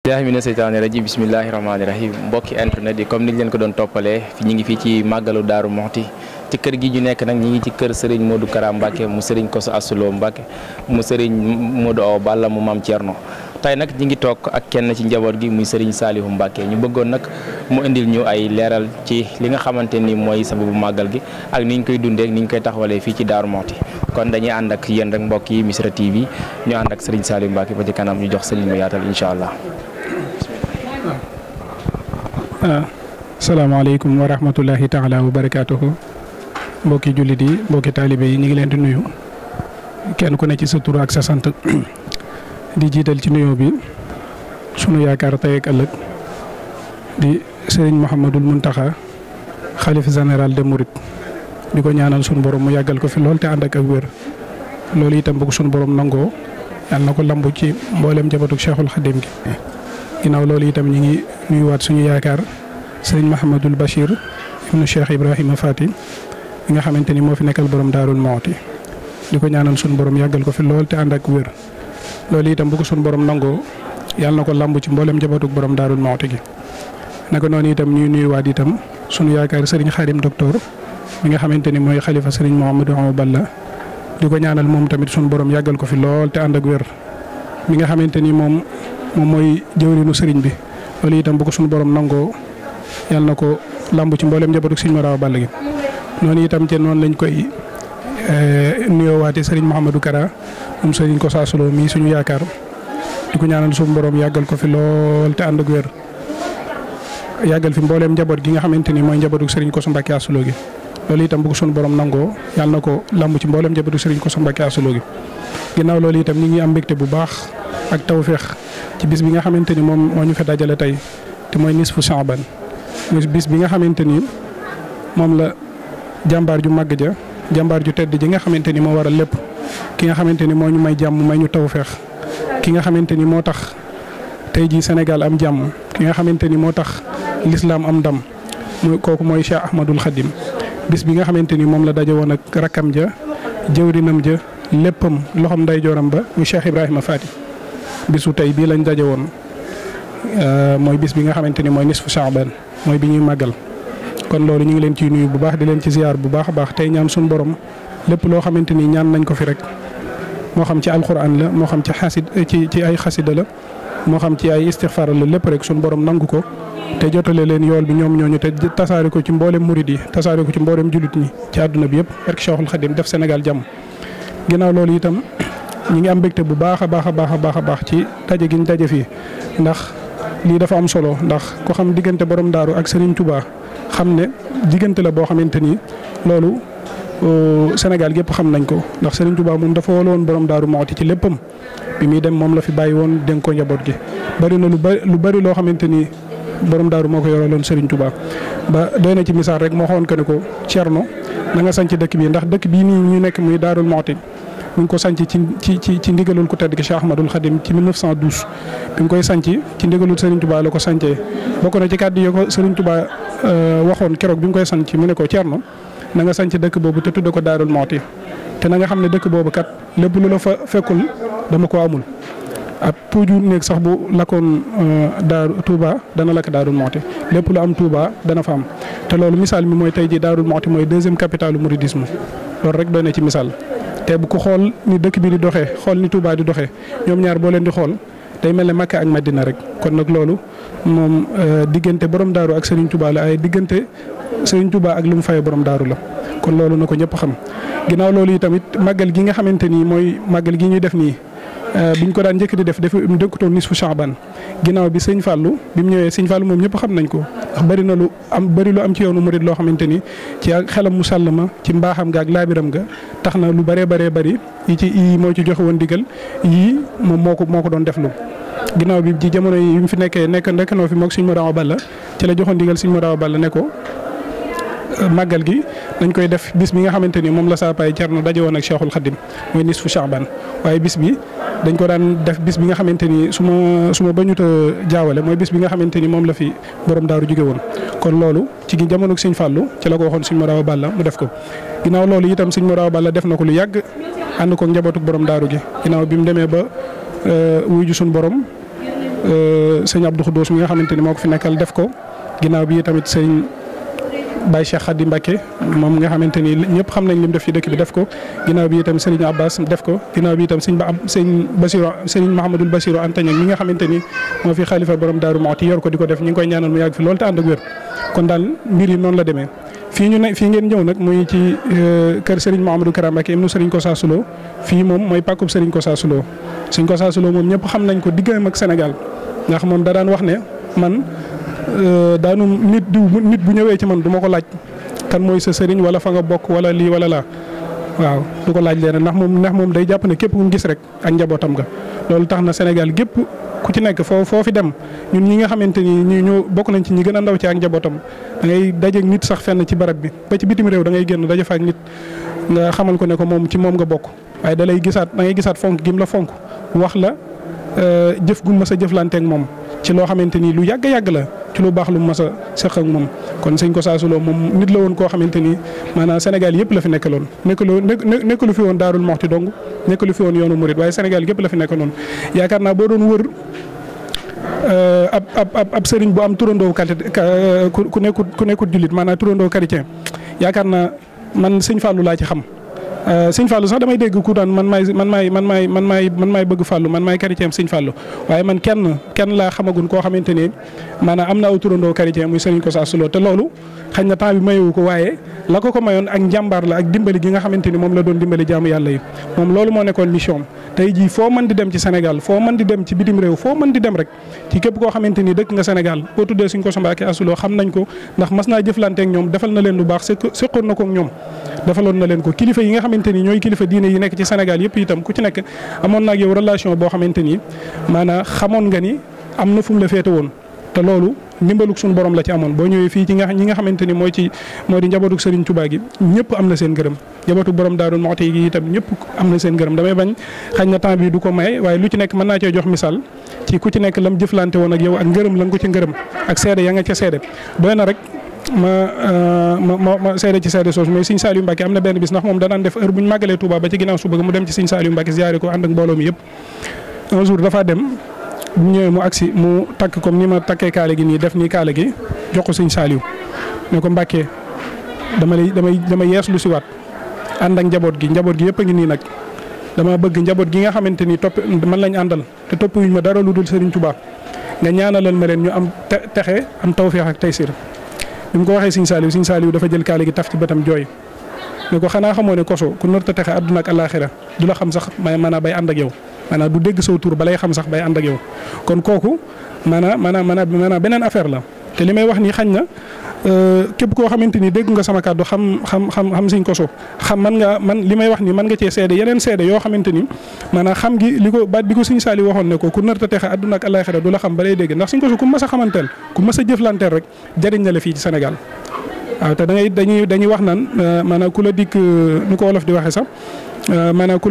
billahi mina seytaani rajim bismillahi rahmaani rahim mbokki internet yi comme niñ leen ko doon toppalee ñi ngi fii ci màggalu Daaru Muxti ci kër gi ñu nekk nag ñi ngi ci kër Serigne Modou Kara Mbacke mu Serigne Kosso Astou Lo Mbacke mu Serigne Modou Awa Balla mu Maam Thierno tey nag ñi ngi toog ak kenn ci njaboot gi muy Serigne Saliou Mbacke ñu bëggoon nag mu indil ñu ay leeral ci li nga xamante ni mooy sababu màggal gi ak ni ñu koy dundee ak ni ñu koy taxawalee fii ci Daaru Muxti kon dañuy ànd ak yéen rek mbokk yi Misra TV ñu ànd ak Serigne Saliou Mbacke ba ci kanam ñu jox Serigne mu yaatal incha allah. Asalaamaaleykum wa rahmatullahi taala wa barakaatuhu mbokki jullit yi mbokki taalibe yi ñu ngi leen di nuyu kenn ku ne ci sa tur ak sa sant di jiital ci nuyoo bi sunu yaakaar tey ak ëllëg di Serigne Mouhamadul Mountakha xalif général de Mouride di ko ñaanal sunu borom mu yàggal ko fi lool te ànd ak wér loolu itam bëgg sunu borom nangoo yàlla na ko lambu ci mboolem jabatug Cheikhul Khadim gi. ginnaaw loolu itam ñu ngi nuyuwaat suñu yaakaar sëriñ Mahamadul Bachir ibnu Cheikh Ibrahima Fati mi nga xamante ni moo fi nekkal borom Daarul Muxti di ko ñaanal suñu borom yàggal ko fi lool te ànd ak wér loolu itam bu ko suñu borom nangoo yàlla na ko lamb ci mboolem jabatug borom Daarul Muxti gi. naka noonu itam ñuy nuyuwaat itam suñu yaakaar sëriñ Xaadim docteur mi nga xamante ni mooy xalifa sëriñ Mouhamadou Awa Balla di ko ñaanal moom tamit suñu borom yàggal ko fi lool te ànd ak wér mi nga xamante ni moom mooy jëwriñu sëriñ bi loolu itam bu ko suñu borom nangoo yàlla na ko lamb ci mboolem njabootu sëriñ Modou Awa Balla gi noonu itam te noonu lañ koy nuyoowaatee sëriñ Mouhamadou Kara moom sëriñ Kosso Astou Lo mii suñu yaakaar di ko ñaanal suñu borom yàggal ko fi lool te ànd ak wér yàggal fi mboolem njaboot gi nga xamante ni mooy njabootu sëriñ Kosso Mbacke Astou Lo gi loolu itam bu ko suñu borom nangoo yàlla na ko lamb ci mboolem njabootu sëriñ Kosso Mbacke Astou Lo gi ginnaaw loolu itam ñu ngi am mbégte bu baax ak tawféex ci bis bi nga xamante ni moom moo ñu fa dajale tey te mooy nisfu Shaaban muy bis bi nga xamante ni moom la jàmbaar ju màgg ja jàmbaar ju tedd ji nga xamante ni moo waral lépp ki nga xamante ni moo ñu may jàmm may ñu tawféex ki nga xamante ni moo tax tey jii Sénégal am jàmm ki nga xamante ni moo tax lislaam am ndam muy kooku mooy Cheikh Ahmadul Khadim bis bi nga xamante ni moom la daje woon ak rakkam ja jëwrinam ja léppam loxom ndeyjooram ba muy Cheikh Ibrahima Fati bisu tey bii lañ daje woon mooy bis bi nga xamante ni mooy nisfu Shaaban mooy bi ñuy màggal kon loolu ñu ngi leen ciy nuyu bu baax di leen ci ziar bu baax a baax tey ñaan suñu borom lépp loo xamante ni ñaan nañ ko fi rek moo xam ci alquran la moo xam ci ay xasida la moo xam ci ay istixfaar la lépp rek suñu borom nangu ko te jotale leen yool bi ñoom ñooñu te tasaare ko ci mboolem murid yi tasaare ko ci mboolem jullit ñi ci àdduna bi yëpp barke Cheikhul Khadim def Sénégal jàmm ginnaaw loolu itam ñi ngi am mbégte bu baax a baax ci daje gi ñu daje fii ndax lii dafa am solo ndax ko xam diggante borom daaru ak Serigne Touba xam ne diggante la boo xamante ni loolu Sénégal gépp xam nañ ko ndax Serigne Touba moom dafa woloon borom Daaru Muxti ci léppam bi muy dem moom la fi bàyyi woon dénk ko njaboot gi bari na lu bari loo xamante ni borom daaru moo ko yoraloon Serigne Touba ba doy na ci misaal rek moo xoon que ne ko Thierno na nga sanc dëkk bi ndax dëkk bii nii ñu nekk muy Daarul Muxti mu ngi ko sanc ci ndigalul ku tedd gi Cheikh Ahmadul Khadim ci 1912 bi mu koy sanc ci ndigalul Serigne Touba la ko sancee bokk na ci kàddu yi ko Serigne Touba waxoon keroog bi mu koy sanc mu ne ko Thierno na nga sanc dëkk boobu te tudde ko Daarul Muxti te na nga xam ne dëkk boobu kat lépp lu la fa fekkul dama ko amul ab puuju néeg sax bu lakkoon daaru Touba dana lakk Daarul Muxti lépp lu am Touba dana fa am te loolu misaal mi mooy tey ji Daarul Muxti mooy deuxième capitale mouridisme loolu rek doy na ci misaal te bu ko xool ni dëkk bi di doxee xool ni Touba di doxee ñoom ñaar boo leen di xool day mel ne Makka ak Madina rek kon nag loolu moom diggante borom daaru ak Serigne Touba la ay diggante Serigne Touba ak lu mu fayee borom daaru la kon loolu na ko ñëpp xam ginnaaw loolu yi tamit màggal gi nga xamante ni mooy màggal gi ñuy def nii biñ ko daan njëkk di def mu dëkkutoon nisfu Shaaban ginnaaw bi sëñ Fallou bi mu ñëwee sëñ Fallou moom ñëpp xam nañ ko ndax bëri lu am ci yoonu murid loo xamante ni ci ak xelam mu sàll ma ci mbaaxam ga ak laabiram ga tax na lu bëree bëri yii moo ci joxe woon digal yii moom moo ko doon def lu ginnaaw bi ci jamono yi mu fi nekk noo fi moog sëñ Modou Awa Balla ci la joxoon digal sëñ Modou Awa Balla ne ko màggal gi dañ koy def bis bi nga xamante ni moom la saa paay Thierno daje woon ak Cheikhul Khadim mooy nisfu Shaaban waaye bis bi dañ ko daan def bis bi nga xamante ni su ma bañut a jaawale mooy bis bi nga xamante ni moom la fi borom daaru jóge woon kon loolu ci jamono sëñ Fallou ci la ko waxoon sëñ Modou Awa Balla mu def ko ginnaaw loolu itam sëñ Modou Awa Balla def na ko lu yàgg ànd ko njabootu borom daaru gi ginnaaw bi mu demee ba wuyu ju suñu borom sëñ Abdou Khoudous mi nga xamante ni moo ko fi nekkal def ko ginnaaw bi tamit sëñ Baye Cheikh Khady Mbacké moom nga xamante ni ñëpp xam nañ lim def ci dëkk bi def ko ginnaaw bi itam Serigne Abbas def ko ginnaaw bi itam sëñ Bassirou Serigne Mahamadul Bassirou Anta Niang mi nga xamante ni moo fi xalifa borom Daaru Muxti yor ko di ko def ñu ngi koy ñaanal mu yàgg fi loolu te ànd ak wér kon daal mbir yi noonu la demee fii ngeen ñëw nag muy ci kër Serigne Mouhamadou Kara Mbacké ibnu Serigne Kossa Sulo fii moom mooy pàkkub Serigne Kossa Sulo Serigne Kossa Sulo moom ñëpp xam nañ ko diggam ak Sénégal ndax moom da daan wax ne man daanu nit bu ñëwee ci man du ma ko laaj kan mooy sa sëriñ wala fa nga bokk wala lii wala laa waaw du ko laaj leen ndax moom day jàpp ne képp ku gis rek ak njabootam nga loolu tax na Sénégal gépp ku ci nekk foo fi dem ñun ñi nga xamante ni ñoo bokk nañ ci ñi gën a ndaw ci ak njabootam da ngay dajeeg nit sax fenn ci barab bi ba ci bitim réew da ngay génn daje fa ak nit nga xamal ko ne ko moom ci moom nga bokk waaye da ngay gisaat fonk gim la fonk wax la jëf gu mas a jëflanteeg moom ci loo xamante ni lu yàgg la ci lu baax lu mas a seq ak moom kon sëñ Kossa Sulo moom nit la woon koo xamante ni maanaam Sénégal yëpp la fi nekkaloon nekkalu fi woon Daarul Muxti dong nekkalu fi woon yoonu Murid waaye Sénégal yëpp la fi nekkaloon yaakaar naa boo doon wër ab sëriñ bu am turandoo ku nekkut jullit maanaam turandoo chrétien yaakaar naa man sëñ Fallou laa ci xam. sëñ Fallou sax damay dégg ku daan man maay bëgg Fallou man maay chrétien sëñ Fallou waaye man kenn laa xamagun koo xamante ne maanaam am na aw turandoo chrétien muy Serigne Kossa Sulo te loolu xañ na temps bi mayewu ko waaye la ko mayoon ak njàmbaar la ak dimbali gi nga xamante ni moom la doon dimbali jaamu yàlla yi moom loolu moo nekkoon mission tey jii foo mën di dem ci Sénégal foo mën di dem ci bitim réew foo mën di dem rek ci képp koo xamante ni dëkk nga Sénégal boo tuddee Serigne Kossa Mbacké Sulo xam nañ ko ndax mas naa jëflante ak ñoom defal na leen lu baax seqoon na ko ak ñoom defaloon na leen ko kilifa yi nga xamante ni ñooy kilifa diine yi nekk ci Sénégal yëpp itam ku ci nekk amoon na ak yow relation boo xamante ni maanaam xamoon nga ni am na fu mu la féete woon te loolu ndimbalug suñu borom la ci amoon boo ñëwee fii ci ñi nga xamante ni moo di njabootuk Serigne Touba gi ñëpp am na seen gërëm njabootuk borom Daaru Muxti gi itam ñëpp am na seen gërëm damay bañ xañ na temps bi du ko may waaye lu ci nekk mën naa cee jox misaal ci ku ci nekk lam jëflante woon ak yow ak ngërëm la nga ko ci ngërëm ak seede ya nga ca seede doy na rek ma seede ci seede soosu mais Serigne Saliou Mbacké am na benn bis ndax moom danaan def heure bu ñu màggalee Touba ba ci ginnaaw suba mu dem ci Serigne Saliou Mbacké ziyaare ko ànd ak mbooloo mi yëpp un jour dafa dem bu ñëwee mu agsi mu takk comme ni ma takkee kaale gi nii def nii kaale gi jox ko Serigne Saliou ne ko Mbacké dama yees lu si waat ànd ak njaboot gi yëpp a ngi nii nag dama bëgg njaboot gi nga xamante ni topp man lañ àndal te topp wuñ ma dara lu dul Serigne Touba nga ñaanalal ma leen ñu am texe am tawfeex ak taysir bi mu ko waxee Serigne Saliou dafa jël kaale gi taf ci bëtam jooy ne ko xanaa xamoo ne koso ku nar ta texe àdduna ak àllaaxira du la xam sax maanaam bay ànd ak yow maanaam du dégg saw tur balay xam sax bay ànd ak yow kon kooku maanaam beneen affaire la te li may wax nii xañ na képp koo xamante ni dégg nga sama kàddu xam Serigne Kosso man li may wax nii mën nga cee seede yeneen seede yoo xamante ni maanaam xam gi li ko baat bi ko Serigne Saliou waxoon ne ko ku nar ta texe àdduna ak àllaaxira du la xam balay dégg ndax Serigne Kosso ku mas a xamanteel ku mas a jëflanteel rek jariñ na la fii ci Sénégal waaw te dañuy wax naan maanaam ku la dikk nu ko wolof di waxee sax maanaam ku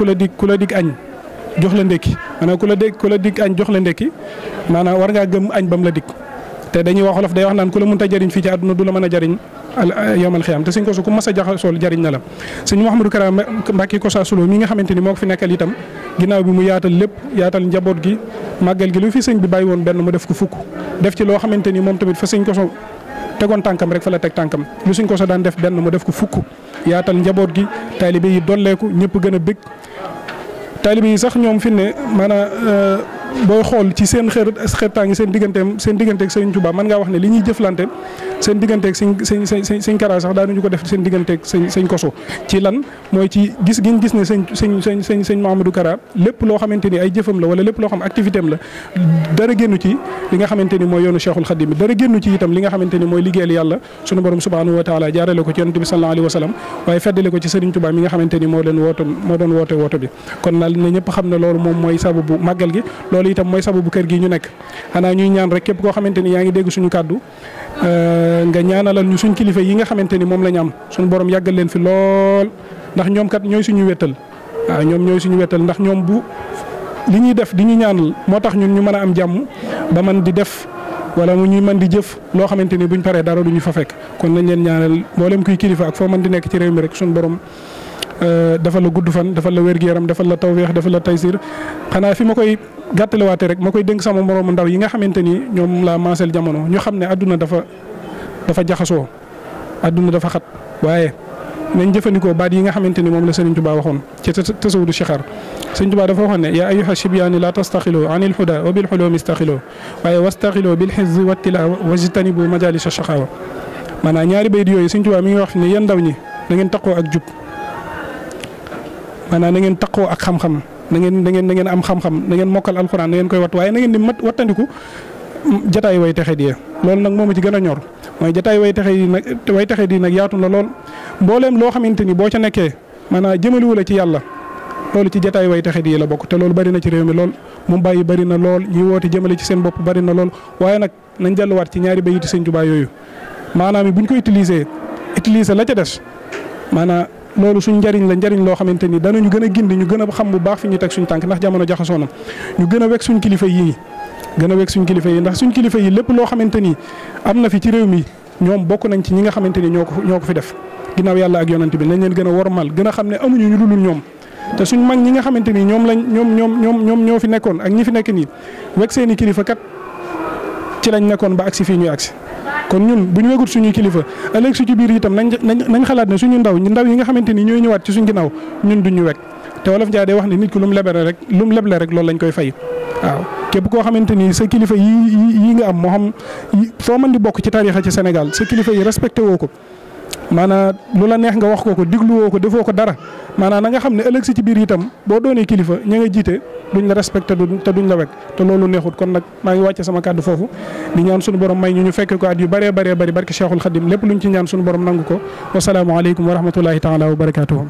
la dikk añ jox la ndekki maanaam ku la dikk añ jox la ndekki maanaam war ngaa gëm añ bam la dikk te dañuy wax wolof day wax naan ku la mënta jariñ fii ci àdduna du la mën a jariñ yawmal xiyaam te Serigne Kosso ku mas a jaxasool jariñ na la Serigne Mouhamadou Kara Mbacké Kossa Sulo mi nga xamante ni moo ko fi nekkal itam ginnaaw bi mu yaatal lépp yaatal njaboot gi màggal gi lu fi sëñ bi bàyyi woon benn mu def ko fukk def ci loo xamante ni moom tamit fa Serigne Kosso tegoon tànkam rek fa la teg tànkam lu Serigne Kosso daan def benn mu def ko fukk yaatal njaboot gi taalibe yi dolleeku ñëpp gën a bëgg taalibe yi sax ñoom fi ne maanaam booy xool ci seen xeetaangi seen digganteeg Serigne Touba mën ngaa wax ne li ñuy jëflante seen digganteeg sëñ Kara sax daanuñu ko def seen digganteeg sëñ Kosso ci lan mooy ci gis ne sëñ Mouhamadou Kara lépp loo xamante ni ay jëfam la wala lépp loo xam activité am la dara génnu ci li nga xamante ni mooy yoonu Cheikhul Khadim bi dara génnu ci itam li nga xamante ni mooy liggéeyal yàlla sunu borom subhanahu wa taala jaarale ko ci yonent bi sallallahu alayhi wa sallam waaye feddale ko ci Serigne Touba mi nga xamante ni moo doon woote bi kon nal na ñëpp xam ne loolu moom mooy sababu màggal gi loolu itam mooy sababu kër gi ñu nekk xanaa ñuy ñaan rek képp koo xamante ni yaa ngi dégg suñu kàddu nga ñaanalal ñu suñ kilifa yi nga xamante ni moom la ñu am suñu borom yàggal leen fi lool ndax ñoom kat ñooy suñu wettal waaw ñoom ñooy suñu wettal ndax ñoom bu li ñuy def di ñu ñaanal moo tax ñun ñu mën a am jàmm ba man di def wala mu ñuy mën di jëf loo xamante ni buñ paree dara duñu fa fekk kon nañ leen ñaanal mboolem kuy kilifa ak foo mën di nekk ci réew mi rek suñu borom defal la gudd fan defal la wér-gu-yaram defal la tawfeex defal la taysir xanaa fi ma koy gàttalewaatee rek ma koy dénk sama moroomu ndaw yi nga xamante ni ñoom la maaseel jamono ñu xam ne adduna dafa jaxasoo adduna dafa xat waaye nañ jëfandikoo baat yi nga xamante ni moom la Sëriñ Tuubaa waxoon ci tasawudu sixaar Sëriñ Tuubaa dafa waxoon ne yaa ayyuha shibyaani la tastaxiloo anil huda wa bil xuloomi istaxiloo waaye wastaxiloo bil xizzi wattilaawa wajtanibu majalisa shaqaawa maanaam ñaari bayit yooyu Sëriñ Tuubaa mi ngi wax ne yéen ndaw ñi da ngeen taqoo ak jub maanaam na ngeen taqoo ak xam-xam na ngeen am xam-xam na ngeen mokkal alxuraan na ngeen koy wat waaye na ngeen di wattandiku jataay way texe di loolu nag moom ci gën a ñor mooy jataay way texe di nag yaatu na lool mbooleem loo xamante ni boo ca nekkee maanaam jëmaliwu la ci yàlla loolu ci jataay way texe di la bokk te loolu bari na ci réew mi lool mu bàyyi bari na lool ñi woote jëmale ci seen bopp bari na lool waaye nag nañ delluwaat ci ñaari bayiti Sëñ Tuubaa yooyu maanaam buñ ko utiliser la ca des maanaam loolu suñ njariñ loo xamante ni danañu gën a gindi ñu gën a xam bu baax fi ñu teg suñ tànk ndax jamono jaxasoo na ñu gën a wekk suñ kilifa yi ndax suñ kilifa yi lépp loo xamante ni am na fi ci réew mi ñoom bokk nañ ci ñi nga xamante ni ñoo ko fi def ginnaaw yàlla ak yonent bi nañ leen gën a wormal gën a xam ne amuñu ñu dulul ñoom te suñ mag ñi nga xamante ni ñoom ñoo fi nekkoon ak ñi fi nekk nii wekk seeni kilifa kat ci lañ nekkoon ba agsi fii ñuy agsi kon ñun bu ñu wegut suñuy kilifa ëllëg su ci biir itam nañ xalaat ne suñu ndaw yi nga xamante ni ñooy ñëwaat ci suñ ginnaaw ñun duñ ñu wekk te wolof Njaay day wax ne nit ki lu mu leble rek loolu lañ koy fay waaw képp koo xamante ni sa kilifa yi nga am moo xam foo mën di bokk ci tariixa ci Sénégal sa kilifa yi respecté woo ko maanaam lu la neex nga wax ko digluwoo ko defoo ko dara maanaam na nga xam ne ëllëg si ci biir itam boo doonee kilifa ña nga jiite duñ la respecté te duñ la wekk te loolu neexut kon nag maa ngi wàcce sama kàddu foofu di ñaan suñu borom may ñu fekke ko at yu bëree bari barke Cheikhul Khadim lépp luñ ci ñaan suñu borom nangu ko wasalaamu aleykum wa rahmatullahi taala wa barakatuhu.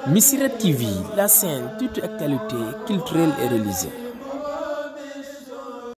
Missirah TV, la chaîne toute actualité culturelle et religieuse.